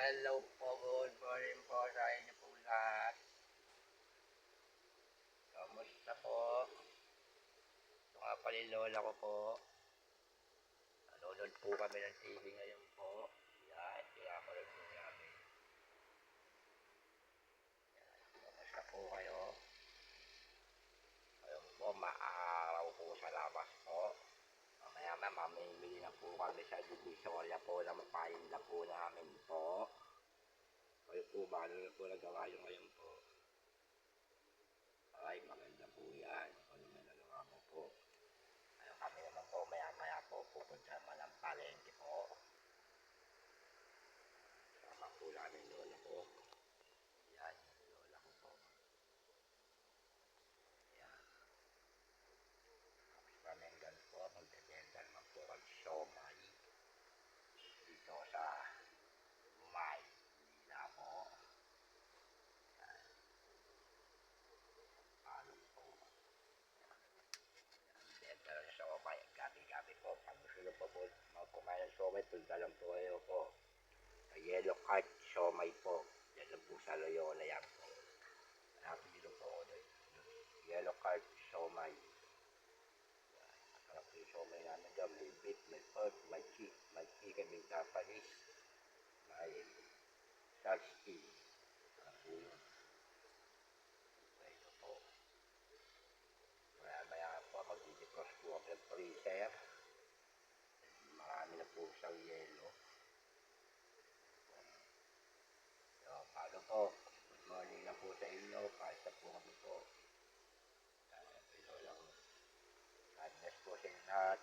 Hello po, good morning po sa inyo po lahat. Kamusta po? Ito nga pala yung lola ko po. Nanonood po kami ng TV ngayon po. Yan, kaya ko rin po namin. Yan, kamusta po kayo? Ayun po, maaraw po sa labas po. Mamaya mamimili na po kami sa Divisoria po na mapahinda po namin po. Kayo po ba, ano na po nagawa yung ngayon po? Ay, maganda po yan. Ano na nagawa mo po? Ayun, kami naman po, maya-maya po, pupunta naman ang palengke po. Sama po namin lola ko. Yan, lola ko po. Yan. Tapos pamenggan po, magbebenta naman po ang siomay. Dito sa May, Manila po. Yan, ano po. Benta ng siomay, gabi-gabi po. Pag gusto nyo po po, magkumain ng siomay, punta lang po kayo po. Yellow card siomay po. Yan lang po sa Loyola yan po. Hanapin nyo po ako doon. Yellow card siomay. Hanap yung siomay namin dyan. May beef, may pork, may chicken, may Japanese, may salsky. Ano po yun? Ito po. Maya po, mag-defrost po ako ng freezer. Marami na po siyang yellow. So, paano po? Good morning na po sa inyo. Kaisa po kami po. Ito lang. God bless po sa inyo lahat.